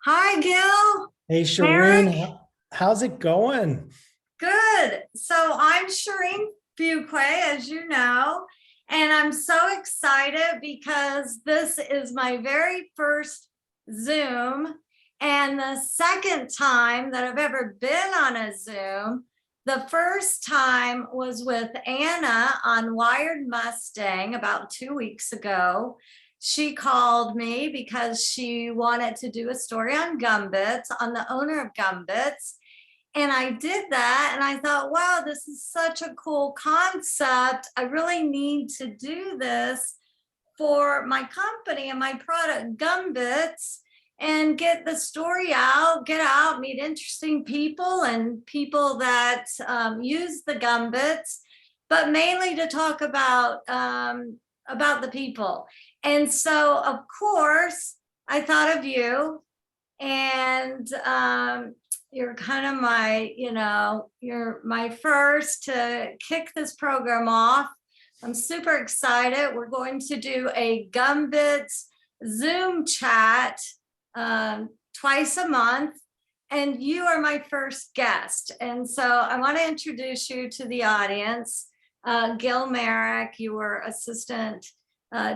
Hi, Gil Hey, Merrick. Shereen, how's it going? Good. So I'm Shereen Fuqua, as you know, and I'm so excited because this is my very first Zoom and the second time that I've ever been on a Zoom. The first time was with Anna on Wired Mustang about 2 weeks ago. She called me because she wanted to do a story on GumBits, on the owner of GumBits. And I did that and I thought, wow, this is such a cool concept. I really need to do this for my company and my product, GumBits, and get the story out, get out, meet interesting people and people that use the GumBits, but mainly to talk about the people. And so, of course, I thought of you and you're kind of my, you're my first to kick this program off. I'm super excited. We're going to do a GumBits Zoom chat twice a month, and you are my first guest. And so I want to introduce you to the audience. Gil Merrick, you were assistant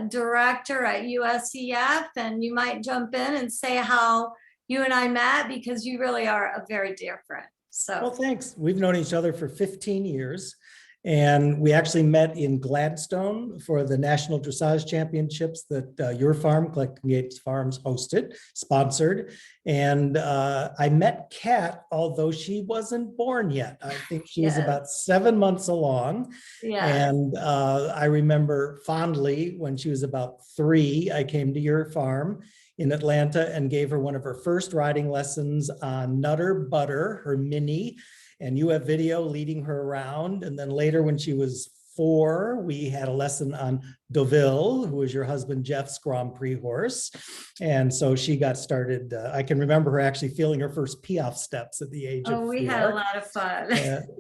director at USEF, and you might jump in and say how you and I met because you really are a very dear friend. Well, So, thanks. We've known each other for 15 years, and we actually met in Gladstone for the National Dressage Championships that your farm, Collecting Gates Farms, hosted, sponsored. And I met Kat, although she wasn't born yet. I think she was yes, about 7 months along. yes. And I remember fondly when she was about 3, I came to your farm in Atlanta and gave her one of her first riding lessons on Nutter Butter, her mini, and you have video leading her around. And then later when she was 4, we had a lesson on Deauville, who was your husband Jeff's Grand Prix horse. And so she got started. I can remember her actually feeling her first Piaffe steps at the age of Oh, we had a 4. lot of fun.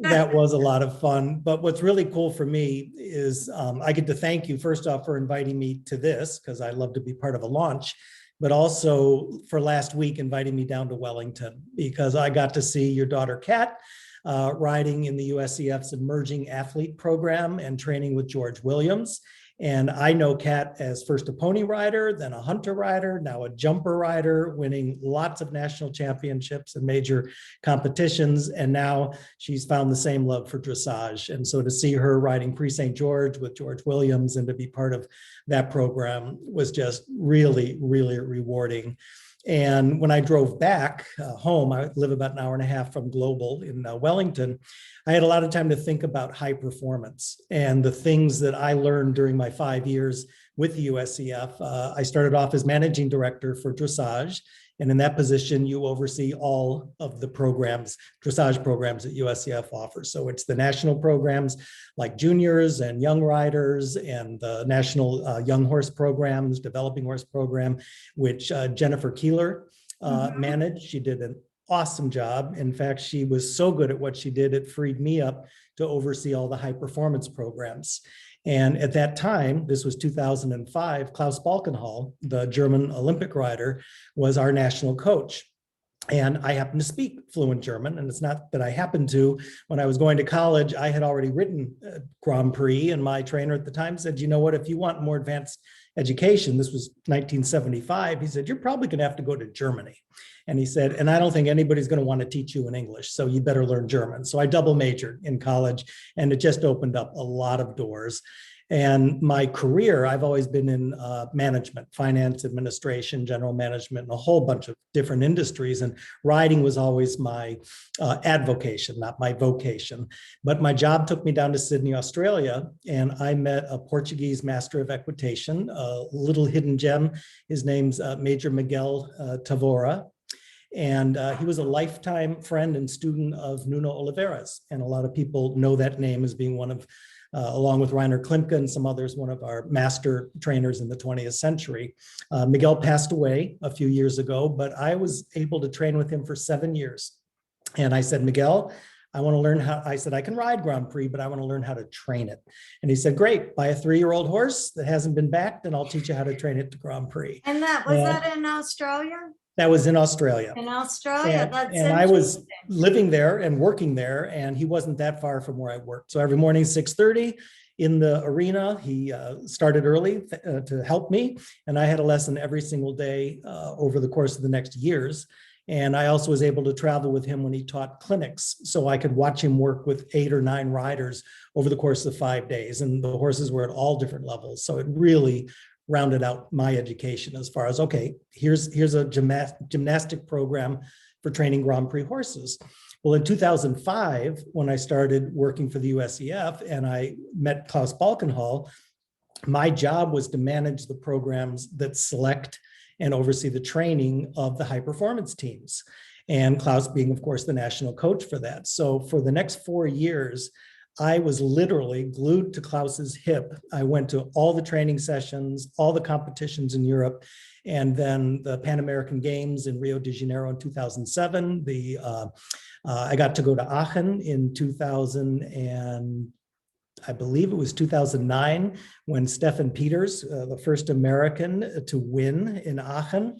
That was a lot of fun. But what's really cool for me is I get to thank you first off for inviting me to this, because I love to be part of a launch, but also for last week inviting me down to Wellington, because I got to see your daughter Kat riding in the USEF's emerging athlete program and training with George Williams. And I know Kat as first a pony rider, then a hunter rider, now a jumper rider, winning lots of national championships and major competitions. And now she's found the same love for dressage. And so to see her riding Prix St. George with George Williams and to be part of that program was just really, really rewarding. And when I drove back home, I live about an hour and a half from Global in Wellington. I had a lot of time to think about high performance and the things that I learned during my 5 years with the USEF. I started off as managing director for dressage. And in that position, you oversee all of the programs, dressage programs that USEF offers. So it's the national programs like juniors and young riders, and the national young horse programs, developing horse program, which Jennifer Keeler managed. She did an awesome job. In fact, she was so good at what she did, it freed me up to oversee all the high performance programs. And at that time, this was 2005, Klaus Balkenhol, the German Olympic rider, was our national coach. And I happen to speak fluent German, and it's not that I happened to. When I was going to college, I had already written Grand Prix, and my trainer at the time said, you know what, if you want more advanced education, this was 1975, he said, you're probably going to have to go to Germany. And he said, and I don't think anybody's going to want to teach you in English, so you better learn German. So I double majored in college, and it just opened up a lot of doors. And my career, I've always been in management, finance, administration, general management, and a whole bunch of different industries. And riding was always my advocation, not my vocation. But my job took me down to Sydney, Australia, and I met a Portuguese master of equitation, a little hidden gem. His name's Major Miguel Tavor. And he was a lifetime friend and student of Nuno Oliveira's. And a lot of people know that name as being one of along with Rainer Klimke and some others, one of our master trainers in the 20th century. Miguel passed away a few years ago, but I was able to train with him for 7 years. And I said, Miguel, I want to learn how, I said, I can ride Grand Prix, but I want to learn how to train it. And he said, great, buy a 3-year-old horse that hasn't been backed and I'll teach you how to train it to Grand Prix. And that was And that in Australia? That was in Australia. In Australia, that's And I was interesting. living there and working there, and he wasn't that far from where I worked. So every morning, 6:30 in the arena, he started early to help me. And I had a lesson every single day over the course of the next years. And I also was able to travel with him when he taught clinics. So I could watch him work with 8 or 9 riders over the course of 5 days. And the horses were at all different levels. So it really rounded out my education as far as, okay, here's a gymnastic program for training Grand Prix horses. Well, in 2005, when I started working for the USEF and I met Klaus Balkenhol, my job was to manage the programs that select and oversee the training of the high performance teams. And Klaus being, of course, the national coach for that. So for the next 4 years, I was literally glued to Klaus's hip. I went to all the training sessions, all the competitions in Europe, and then the Pan American Games in Rio de Janeiro in 2007. I got to go to Aachen in 2000 and I believe it was 2009 when Steffen Peters, the first American to win in Aachen.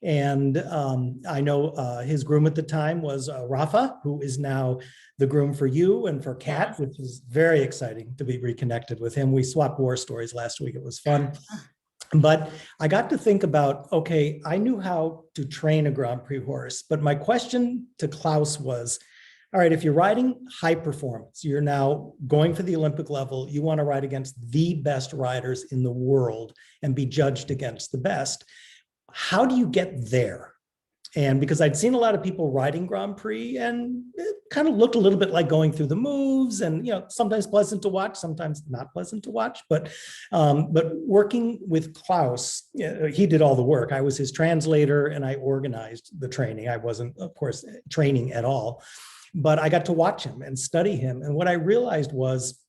And I know his groom at the time was Rafa, who is now the groom for you and for Kat, which is very exciting to be reconnected with him. We swapped war stories last week. It was fun. But I got to think about, okay, I knew how to train a Grand Prix horse, but my question to Klaus was, all right, if you're riding high performance, you're now going for the Olympic level, you want to ride against the best riders in the world and be judged against the best. How do you get there? And because I'd seen a lot of people riding Grand Prix and it kind of looked a little bit like going through the moves and, you know, sometimes pleasant to watch, sometimes not pleasant to watch, but working with Klaus, he did all the work. I was his translator and I organized the training. I wasn't, of course, training at all, but I got to watch him and study him. And what I realized was,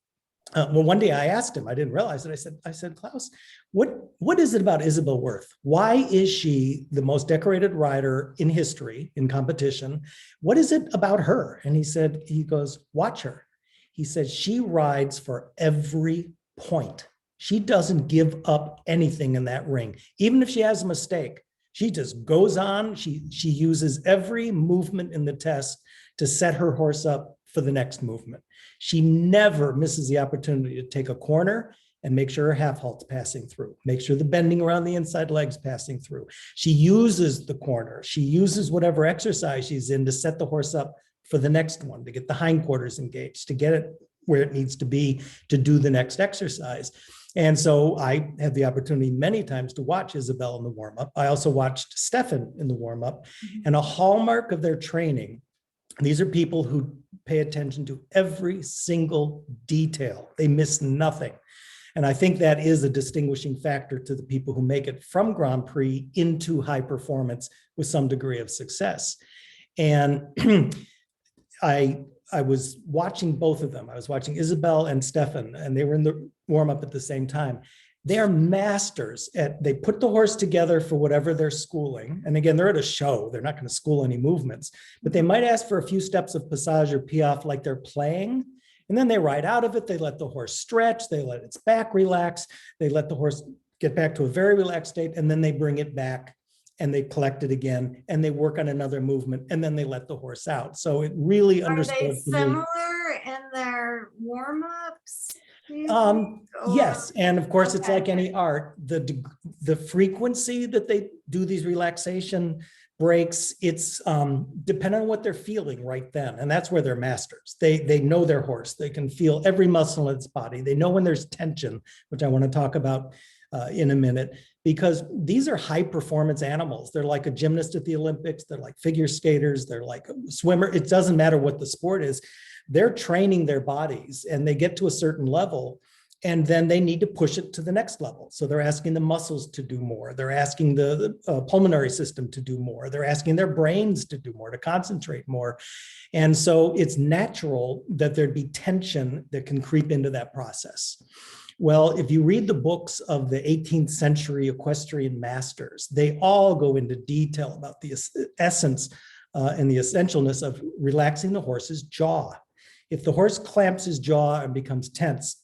well, one day I asked him, I didn't realize it. I said, Klaus, what is it about Isabell Werth? Why is she the most decorated rider in history in competition? What is it about her? And he goes, watch her. He said, she rides for every point. She doesn't give up anything in that ring. Even if she has a mistake, she just goes on. She uses every movement in the test to set her horse up for the next movement. She never misses the opportunity to take a corner and make sure her half halt's passing through, make sure the bending around the inside leg's passing through. She uses the corner. She uses whatever exercise she's in to set the horse up for the next one, to get the hindquarters engaged, to get it where it needs to be to do the next exercise. And so I had the opportunity many times to watch Isabell in the warm-up. I also watched Steffen in the warm-up, and a hallmark of their training, these are people who pay attention to every single detail. They miss nothing. And I think that is a distinguishing factor to the people who make it from Grand Prix into high performance with some degree of success. And I was watching both of them. I was watching Isabell and Steffen, and they were in the warm-up at the same time. They are masters they put the horse together for whatever they're schooling. And again, they're at a show. They're not going to school any movements, but they might ask for a few steps of passage or piaffe like they're playing. And then they ride out of it. They let the horse stretch. They let its back relax. They let the horse get back to a very relaxed state. And then they bring it back and they collect it again and they work on another movement and then they let the horse out. So it really understood. Are they similar in their warm-ups? Yes, and of course, it's like any art, the frequency that they do these relaxation breaks, it's depending on what they're feeling right then, and that's where they're masters. They know their horse. They can feel every muscle in its body. They know when there's tension, which I want to talk about in a minute, because these are high performance animals. They're like a gymnast at the Olympics. They're like figure skaters. They're like a swimmer. It doesn't matter what the sport is. They're training their bodies and they get to a certain level and then they need to push it to the next level. So they're asking the muscles to do more. They're asking the pulmonary system to do more. They're asking their brains to do more, to concentrate more. And so it's natural that there'd be tension that can creep into that process. Well, if you read the books of the 18th century equestrian masters, they all go into detail about the essence and the essentialness of relaxing the horse's jaw. If the horse clamps his jaw and becomes tense,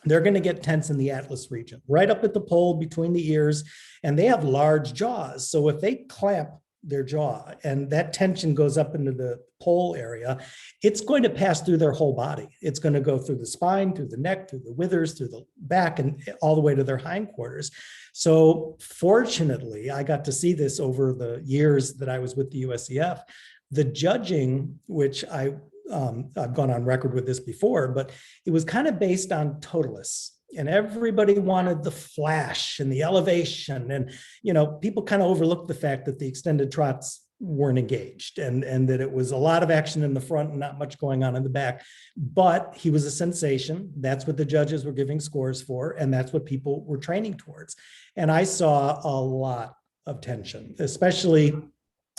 they're going to get tense in the atlas region, right up at the pole between the ears, and they have large jaws. So if they clamp their jaw, and that tension goes up into the pole area, it's going to pass through their whole body. It's going to go through the spine, through the neck, through the withers, through the back, and all the way to their hindquarters. So fortunately, I got to see this over the years that I was with the USEF. The judging, which I've gone on record with this before, but it was kind of based on totalists. And everybody wanted the flash and the elevation. And, you know, people kind of overlooked the fact that the extended trots weren't engaged and that it was a lot of action in the front and not much going on in the back. But he was a sensation. That's what the judges were giving scores for. And that's what people were training towards. And I saw a lot of tension, especially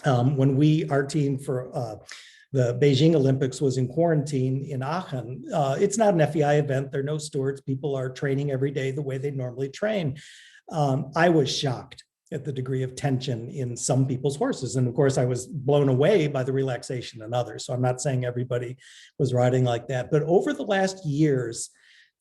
when our team for the Beijing Olympics was in quarantine in Aachen. It's not an FEI event. There are no stewards. People are training every day the way they normally train. I was shocked at the degree of tension in some people's horses. And of course, I was blown away by the relaxation in others. So I'm not saying everybody was riding like that. But over the last years,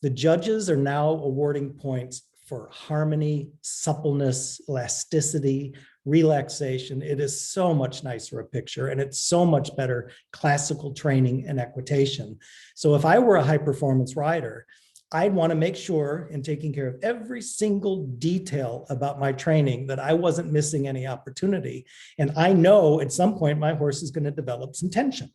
the judges are now awarding points for harmony, suppleness, elasticity, relaxation. It is so much nicer a picture, and it's so much better classical training and equitation. So if I were a high performance rider, I'd want to make sure in taking care of every single detail about my training that I wasn't missing any opportunity. And I know at some point my horse is going to develop some tension.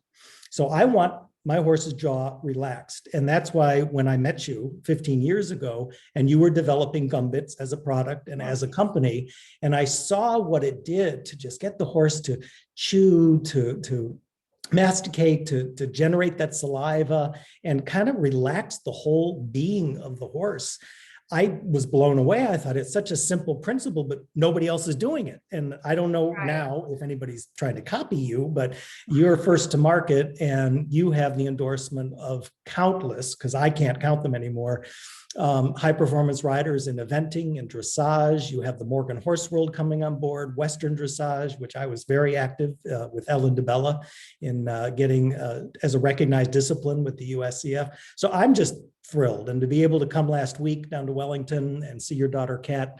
So I want my horse's jaw relaxed. And that's why when I met you 15 years ago, and you were developing GumBits as a product and as a company, and I saw what it did to just get the horse to chew, to masticate, to generate that saliva and kind of relax the whole being of the horse. I was blown away. I thought it's such a simple principle, but nobody else is doing it. And I don't know now if anybody's trying to copy you, but you're first to market and you have the endorsement of countless, because I can't count them anymore, high performance riders in eventing and dressage. You have the Morgan Horse World coming on board, Western dressage, which I was very active with Ellen DeBella in getting as a recognized discipline with the USEF. So I'm just thrilled. And to be able to come last week down to Wellington and see your daughter Kat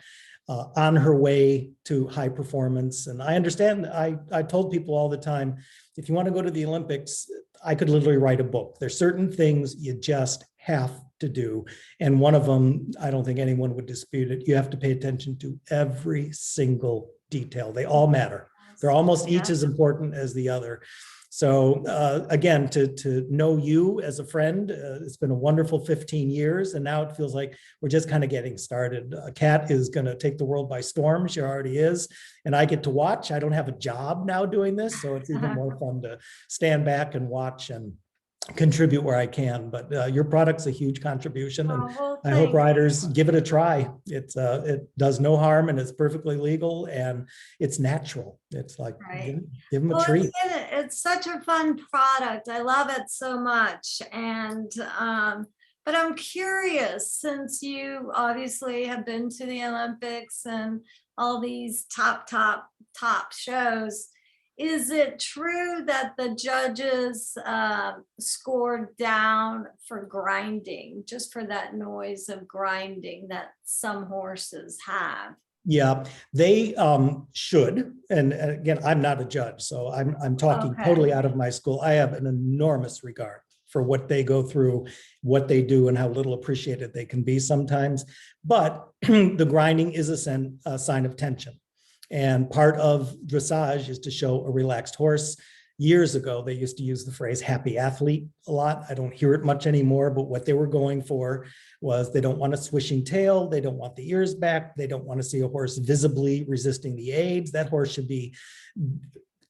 on her way to high performance. And I understand, I told people all the time, if you want to go to the Olympics, I could literally write a book. There's certain things you just have to do. And one of them, I don't think anyone would dispute it. You have to pay attention to every single detail. They all matter. They're almost each as important as the other. So again, to know you as a friend, it's been a wonderful 15 years, and now it feels like we're just kind of getting started. Kat is going to take the world by storm. She already is, and I get to watch. I don't have a job now doing this, so it's even more fun to stand back and watch and contribute where I can. But your product's a huge contribution, and I hope riders give it a try. It does no harm, and it's perfectly legal, and it's natural. It's like give them a treat. It's such a fun product. I love it so much. And but I'm curious, since you obviously have been to the Olympics and all these top shows, is it true that the judges scored down for grinding, just for that noise of grinding that some horses have? Yeah, they should. And again, I'm not a judge, so I'm talking totally out of my school. I have an enormous regard for what they go through, what they do, and how little appreciated they can be sometimes. But the grinding is a sign of tension. And part of dressage is to show a relaxed horse. Years ago, they used to use the phrase happy athlete a lot. I don't hear it much anymore, but what they were going for was they don't want a swishing tail. They don't want the ears back. They don't want to see a horse visibly resisting the aids. That horse should be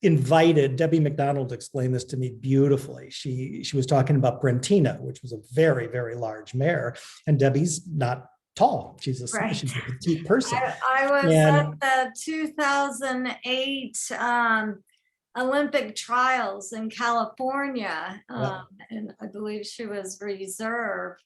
invited. Debbie McDonald explained this to me beautifully. She was talking about Brentina, which was a very, very large mare, and Debbie's not tall. She's a petite person. I was at the 2008 Olympic trials in California, and I believe she was reserve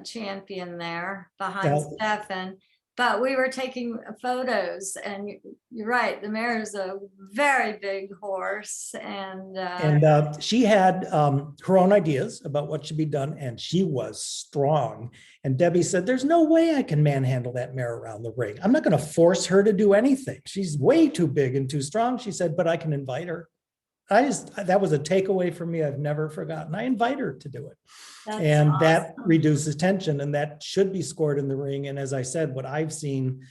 champion there behind Steffen. but we were taking photos, and you're right, the mare is a very big horse, and she had her own ideas about what should be done, and she was strong. And Debbie said, there's no way I can manhandle that mare around the ring. I'm not going to force her to do anything. She's way too big and too strong, she said, but I can invite her. That was a takeaway for me I've never forgotten. I invite her to do it. And awesome. that reduces tension, and that should be scored in the ring. And as I said, what I've seen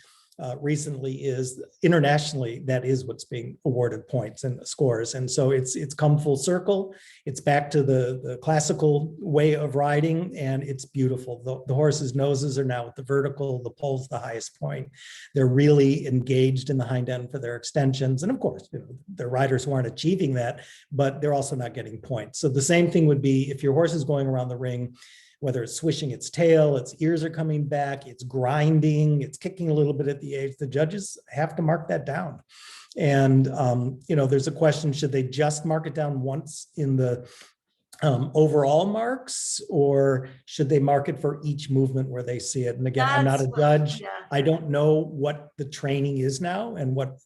recently is internationally, that is what's being awarded points and scores. And so it's come full circle. It's back to the classical way of riding, and it's beautiful. The horses' noses are now at the vertical, the pole's the highest point. They're really engaged in the hind end for their extensions. And of course, the riders who aren't achieving that, but they're also not getting points. So the same thing would be if your horse is going around the ring, whether it's swishing its tail, its ears are coming back, it's grinding, it's kicking a little bit at the edge, the judges have to mark that down. And, there's a question, should they just mark it down once in the overall marks, or should they mark it for each movement where they see it? And again, I'm not a judge. Yeah. I don't know what the training is now, and what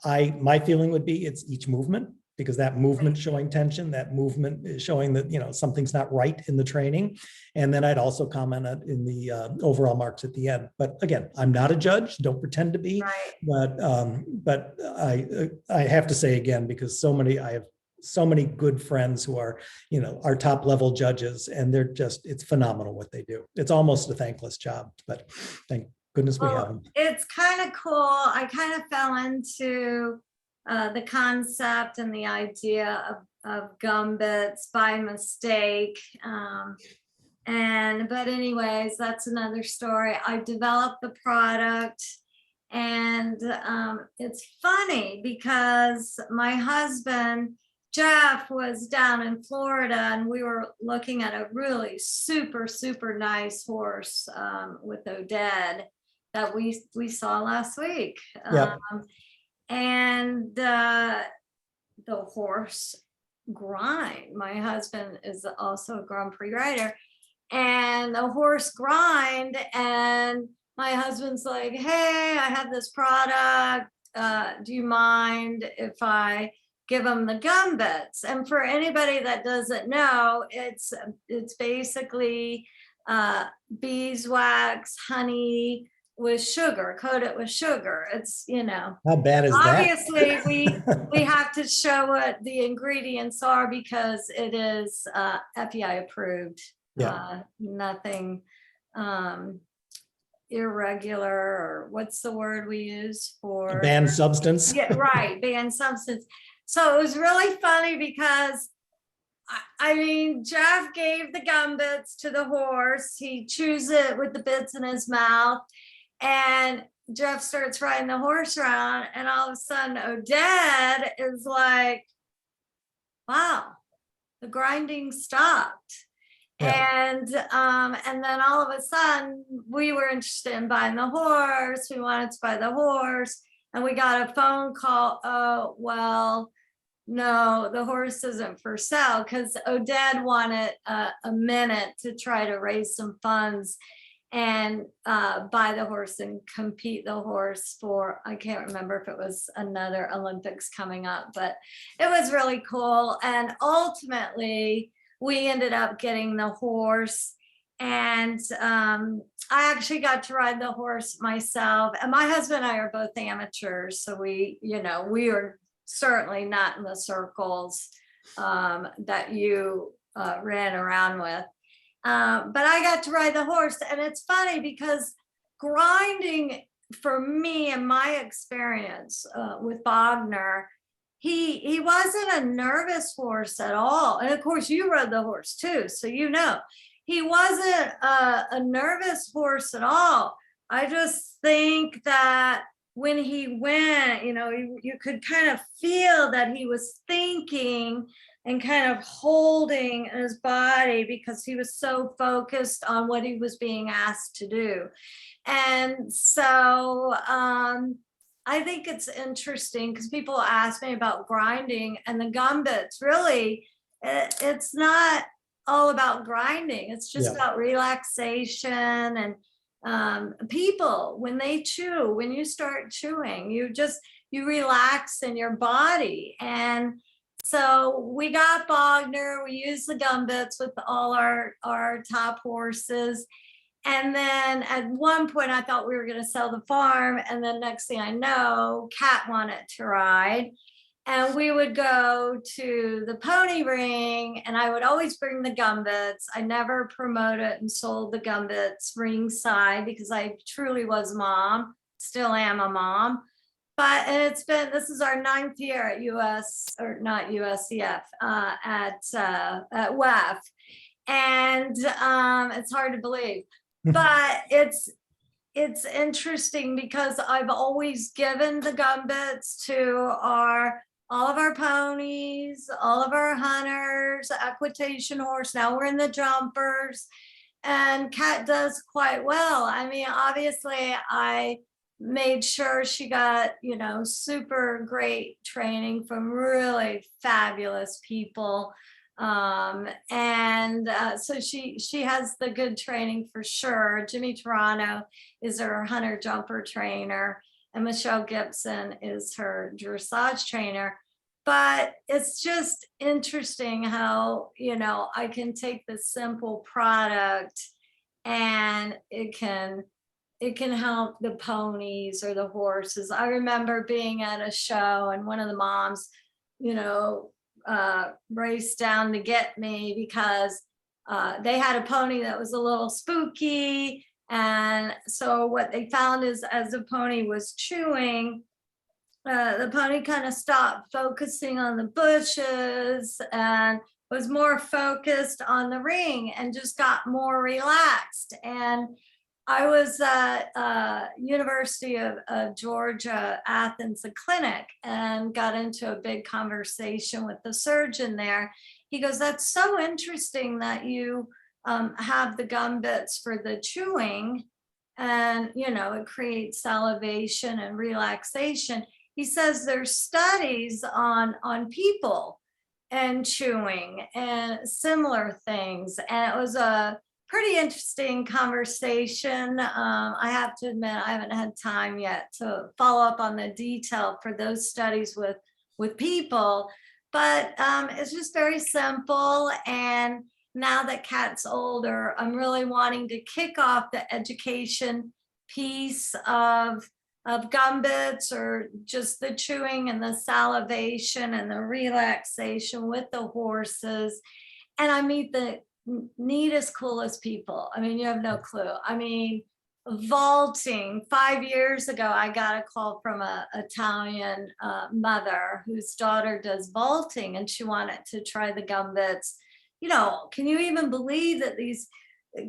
my feeling would be, it's each movement, because that movement showing tension, that movement is showing that, something's not right in the training. And then I'd also comment in the overall marks at the end. But again, I'm not a judge, don't pretend to be, Right. but I have to say again, because I have so many good friends who are, our top level judges, and it's phenomenal what they do. It's almost a thankless job, but thank goodness we have them. It's kind of cool. I kind of fell into the concept and the idea of GumBits by mistake. But anyways, that's another story. I developed the product, and it's funny because my husband, Jeff, was down in Florida, and we were looking at a really super, super nice horse with Oded that we saw last week. Yep. And the horse grind. My husband is also a Grand Prix rider, and the horse grind, and my husband's like, hey, I have this product. Do you mind if I give them the GumBits? And for anybody that doesn't know, it's basically beeswax, honey, with sugar, coated with sugar. It's, how bad is obviously that? we have to show what the ingredients are, because it is FEI approved. Yeah. Nothing irregular, or what's the word we use for A banned substance. Yeah, right, banned substance. So it was really funny because I mean, Jeff gave the GumBits to the horse. He chews it with the bits in his mouth, and Jeff starts riding the horse around, and all of a sudden Oded is like, wow, the grinding stopped. Yeah. And then all of a sudden we were interested in buying the horse. We wanted to buy the horse, and we got a phone call. Oh, well, no, the horse isn't for sale, because Oded wanted a minute to try to raise some funds and buy the horse and compete the horse for, I can't remember if it was another Olympics coming up, but it was really cool. And ultimately we ended up getting the horse, and I actually got to ride the horse myself. And my husband and I are both amateurs, so we are certainly not in the circles that you ran around with. But I got to ride the horse, and it's funny because grinding, for me, in my experience with Wagner, he wasn't a nervous horse at all. And of course, you rode the horse too, so he wasn't a nervous horse at all. I just think that when he went, you could kind of feel that he was thinking and kind of holding his body, because he was so focused on what he was being asked to do. And so I think it's interesting, because people ask me about grinding, and the GumBits, really, it's not all about grinding. It's just about relaxation and people, when they chew, when you start chewing, you relax in your body. And so we got Bogner, we used the GumBits with all our top horses. And then at one point I thought we were going to sell the farm. And then next thing I know, Kat wanted to ride. And we would go to the pony ring and I would always bring the GumBits. I never promoted and sold the GumBits ringside because I truly was a mom, still am a mom. But this is our 9th year at USEF, at WEF. And it's hard to believe, but it's interesting because I've always given the GumBits to all of our ponies, all of our hunters, equitation horse. Now we're in the jumpers, and Kat does quite well. I mean, obviously I made sure she got, super great training from really fabulous people. So she has the good training for sure. Jimmy Toronto is her hunter jumper trainer, and Michelle Gibson is her dressage trainer. But it's just interesting how, I can take this simple product and it can help the ponies or the horses. I remember being at a show and one of the moms, raced down to get me because they had a pony that was a little spooky. And so what they found is as the pony was chewing, the pony kind of stopped focusing on the bushes and was more focused on the ring and just got more relaxed. And I was at University of Georgia, Athens, a clinic, and got into a big conversation with the surgeon there. He goes, "That's so interesting that you have the GumBits for the chewing, and it creates salivation and relaxation." He says there's studies on people and chewing and similar things, and it was a pretty interesting conversation. I have to admit, I haven't had time yet to follow up on the detail for those studies with people, but it's just very simple. And now that Kat's older, I'm really wanting to kick off the education piece of GumBits, or just the chewing and the salivation and the relaxation with the horses. And I meet the neatest, coolest people. I mean, you have no clue. I mean, vaulting. 5 years ago, I got a call from an Italian mother whose daughter does vaulting, and she wanted to try the GumBits. Can you even believe that these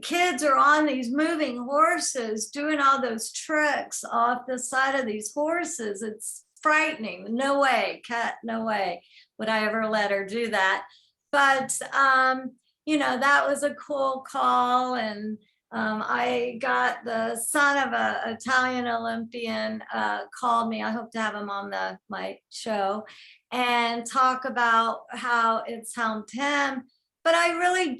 kids are on these moving horses doing all those tricks off the side of these horses? It's frightening. No way, Kat, no way would I ever let her do that. But that was a cool call. And I got the son of an Italian Olympian called me. I hope to have him on my show and talk about how it's helped him. But I really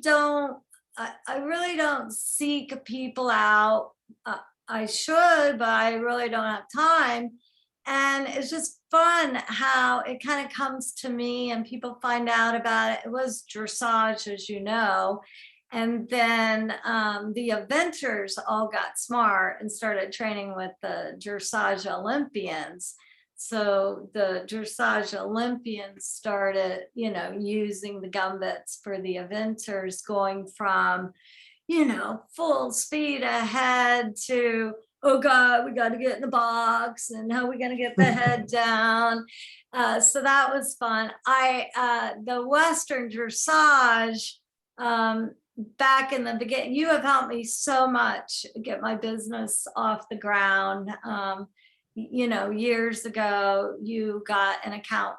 don't seek people out. I should, but I really don't have time. And it's just fun how it kind of comes to me and people find out about it. It was dressage, as you know. And then the eventers all got smart and started training with the dressage Olympians. So the dressage Olympians started, using the GumBits for the eventers, going from, full speed ahead to, oh God, we got to get in the box, and how are we going to get the head down? So that was fun. The Western dressage, back in the beginning, you have helped me so much get my business off the ground. Years ago, you got an account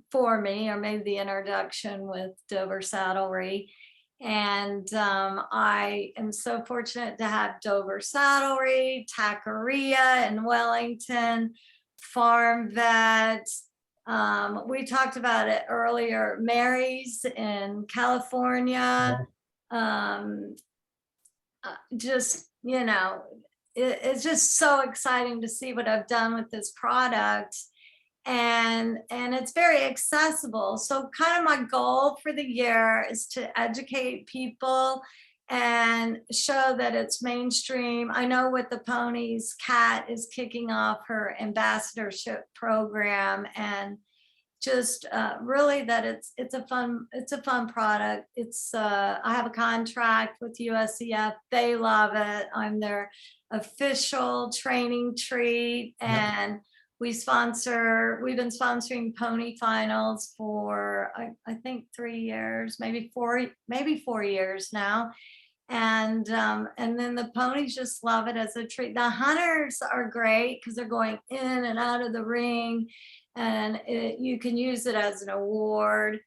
for me, or made the introduction with Dover Saddlery. And I am so fortunate to have Dover Saddlery, Taqueria in Wellington, Farm Vet. We talked about it earlier, Mary's in California. Just you know, it's just so exciting to see what I've done with this product. And it's very accessible. So kind of my goal for the year is to educate people and show that it's mainstream. I know with the ponies, Kat is kicking off her ambassadorship program, and just really that it's a fun product. It's I have a contract with USEF. They love it. I'm their official training treat, and we've been sponsoring pony finals for I think 3 years, maybe 4 years now. And then the ponies just love it as a treat. The hunters are great because they're going in and out of the ring, and you can use it as an award,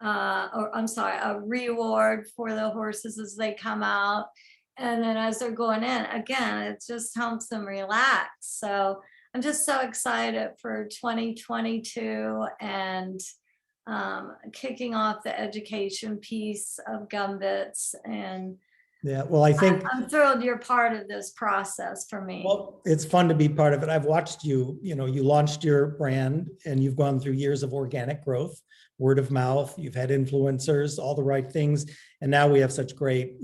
or I'm sorry, a reward for the horses as they come out. And then as they're going in, again, it just helps them relax. So I'm just so excited for 2022 and kicking off the education piece of GumBits. And yeah, well, I think I'm thrilled you're part of this process for me. well, it's fun to be part of it. I've watched you, you launched your brand and you've gone through years of organic growth, word of mouth, you've had influencers, all the right things. And now we have such great,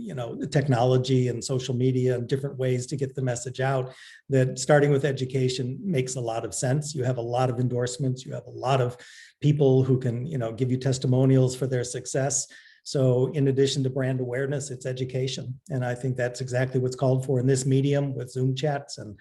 technology and social media and different ways to get the message out that starting with education makes a lot of sense. You have a lot of endorsements. You have a lot of people who can, give you testimonials for their success. So in addition to brand awareness, it's education. And I think that's exactly what's called for in this medium with Zoom chats. And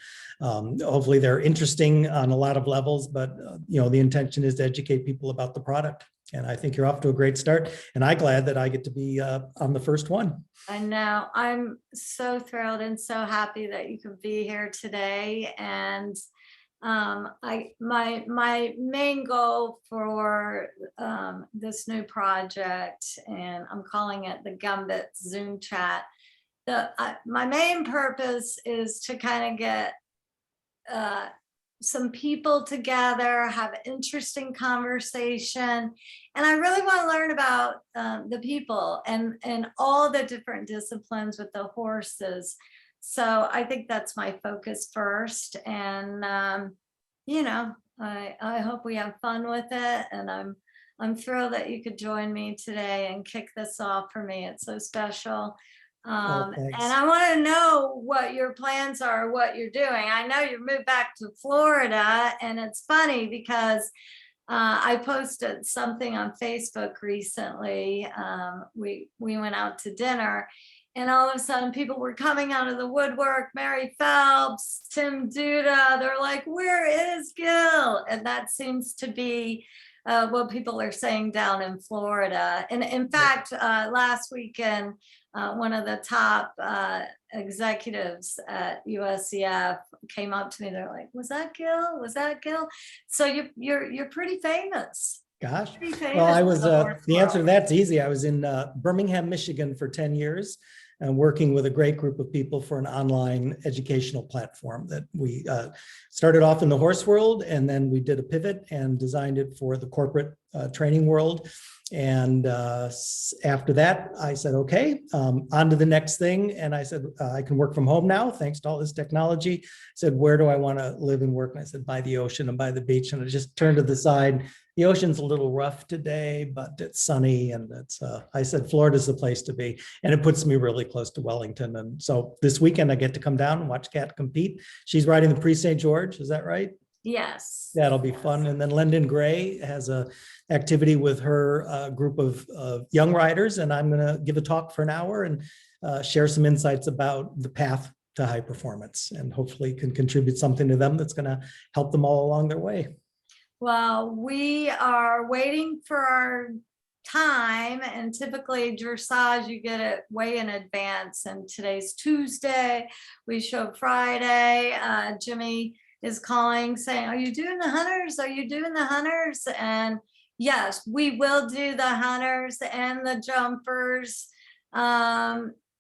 hopefully they're interesting on a lot of levels, but the intention is to educate people about the product. And I think you're off to a great start. And I'm glad that I get to be on the first one. I know. I'm so thrilled and so happy that you could be here today. And my main goal for this new project, and I'm calling it the GumBits Zoom chat. My main purpose is to kind of get some people together, have an interesting conversation. And I really want to learn about the people and all the different disciplines with the horses. So I think that's my focus first. And, I hope we have fun with it. And I'm thrilled that you could join me today and kick this off for me. It's so special. And I want to know what your plans are, what you're doing. I know you moved back to Florida, and it's funny because I posted something on Facebook recently. We went out to dinner, and all of a sudden people were coming out of the woodwork. Mary Phelps, Tim Duda, they're like, where is Gil? And that seems to be what people are saying down in Florida. And in fact, last weekend, one of the top executives at USEF came up to me. They're like, "Was that Gil? Was that Gil?" So you're pretty famous. Gosh, Pretty famous. well, I was the answer to that's easy. I was in Birmingham, Michigan for 10 years. And working with a great group of people for an online educational platform that we started off in the horse world, and then we did a pivot and designed it for the corporate training world. And after that, I said, okay, on to the next thing. And I said, I can work from home now, thanks to all this technology. I said, where do I want to live and work? And I said, by the ocean and by the beach. And I just turned to the side. The ocean's a little rough today, but it's sunny. And it's, I said, Florida's the place to be. And it puts me really close to Wellington. And so this weekend I get to come down and watch Kat compete. She's riding the Prix St. George. Is that right? Yes. That'll be fun. And then Lyndon Gray has a activity with her group of young riders. And I'm going to give a talk for an hour and share some insights about the path to high performance, and hopefully can contribute something to them that's going to help them all along their way. Well, we are waiting for our time, and typically dressage, you get it way in advance. And today's Tuesday, we show Friday. Jimmy is calling saying, are you doing the hunters? Are you doing the hunters? And yes, we will do the hunters and the jumpers,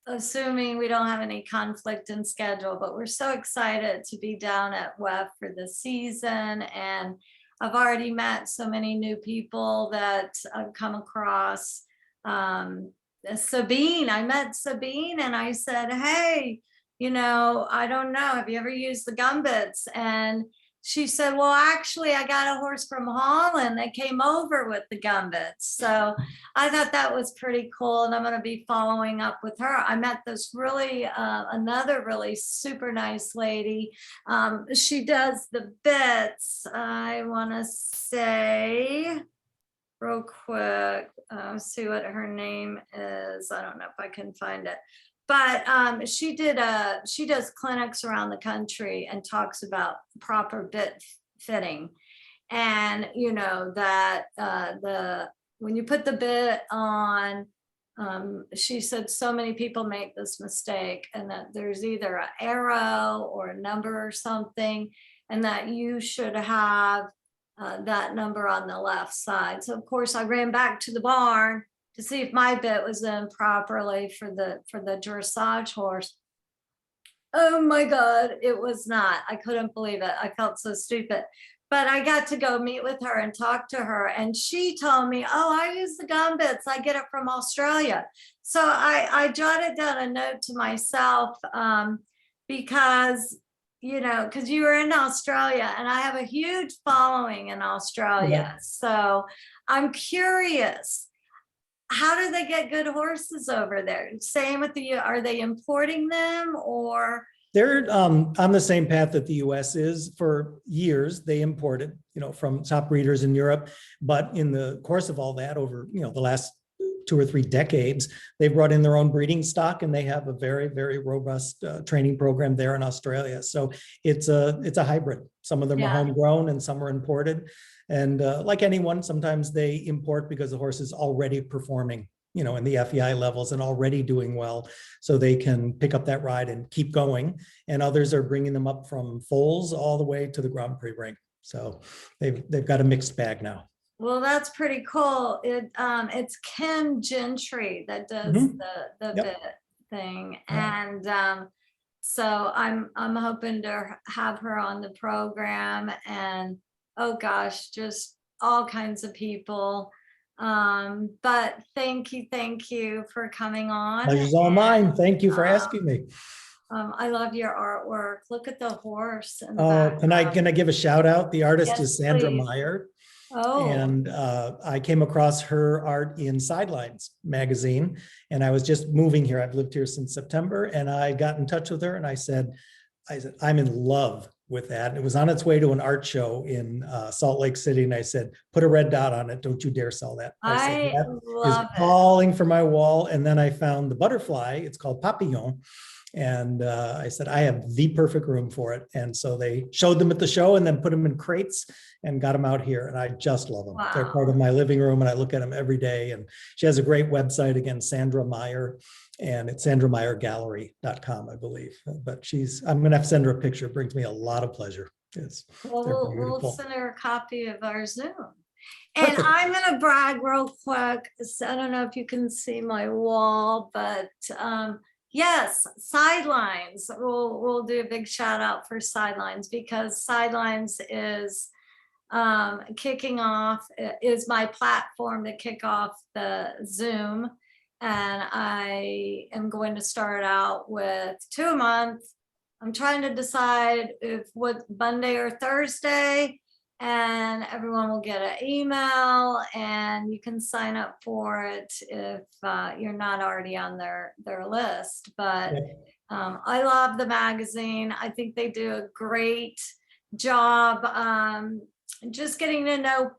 assuming we don't have any conflict in schedule. But we're so excited to be down at WEF for the season. And I've already met so many new people that I've come across. Sabine, I met Sabine and I said, hey, I don't know, have you ever used the GumBits? And she said, well, actually, I got a horse from Holland that came over with the GumBits. So I thought that was pretty cool. And I'm going to be following up with her. I met this really, another really super nice lady. She does the bits. I want to say real quick, see what her name is. I don't know if I can find it. But she does clinics around the country and talks about proper bit fitting. And that when you put the bit on, she said so many people make this mistake, and that there's either an arrow or a number or something, and that you should have that number on the left side. So of course I ran back to the barn to see if my bit was in properly for the dressage horse. Oh my God, it was not. I couldn't believe it. I felt so stupid. But I got to go meet with her and talk to her. And she told me, oh, I use the GumBits. I get it from Australia. So I jotted down a note to myself because, because you were in Australia and I have a huge following in Australia. Yeah. So I'm curious. How do they get good horses over there? Same with are they importing them or? They're on the same path that the US is. For years. They imported, from top breeders in Europe. But in the course of all that, over, the last 2 or 3 decades, they brought in their own breeding stock, and they have a very, very robust training program there in Australia. So it's a hybrid. Some of them are homegrown and some are imported. And like anyone, sometimes they import because the horse is already performing, in the FEI levels and already doing well, so they can pick up that ride and keep going. And others are bringing them up from foals all the way to the Grand Prix ring. So they've got a mixed bag now. Well, that's pretty cool. It's Kim Gentry that does the bit thing, and so I'm hoping to have her on the program. And oh gosh, just all kinds of people. But thank you for coming on. Pleasure's all mine. Thank you for asking me. I love your artwork. Look at the horse. Can I give a shout out? The artist is Sandra please. Meyer. Oh. And I came across her art in Sidelines magazine, and I was just moving here. I've lived here since September, and I got in touch with her and I said, I'm in love with that. It was on its way to an art show in Salt Lake City. And I said, put a red dot on it. Don't you dare sell that. I love it. Calling for my wall. And then I found the butterfly. It's called Papillon. And I said, I have the perfect room for it. And so they showed them at the show and then put them in crates and got them out here. And I just love them. Wow. They're part of my living room and I look at them every day. And she has a great website, again, Sandra Meyer, and it's sandrameyergallery.com, I believe. But I'm going to have to send her a picture. It brings me a lot of pleasure. We'll send her a copy of our Zoom. And perfect. I'm going to brag real quick. I don't know if you can see my wall, but yes, Sidelines. We'll do a big shout out for Sidelines, because Sidelines is kicking off, is my platform to kick off the Zoom. And I am going to start out with 2 a month. I'm trying to decide what Monday or Thursday, and everyone will get an email and you can sign up for it if you're not already on their list. But I love the magazine. I think they do a great job just getting to know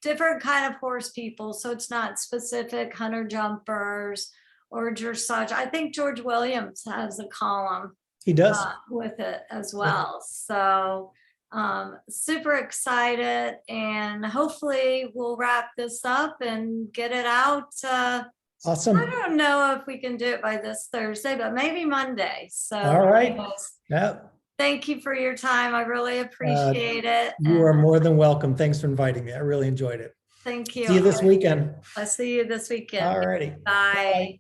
different kind of horse people. So it's not specific hunter jumpers or dressage. I think George Williams has a column. He does with it as well. So super excited, and hopefully we'll wrap this up and get it out. Awesome. I don't know if we can do it by this Thursday, but maybe Monday. So all right. Yeah. Thank you for your time. I really appreciate it. You are more than welcome. Thanks for inviting me. I really enjoyed it. Thank you. See you this weekend. I'll see you this weekend. All righty. Bye. Bye.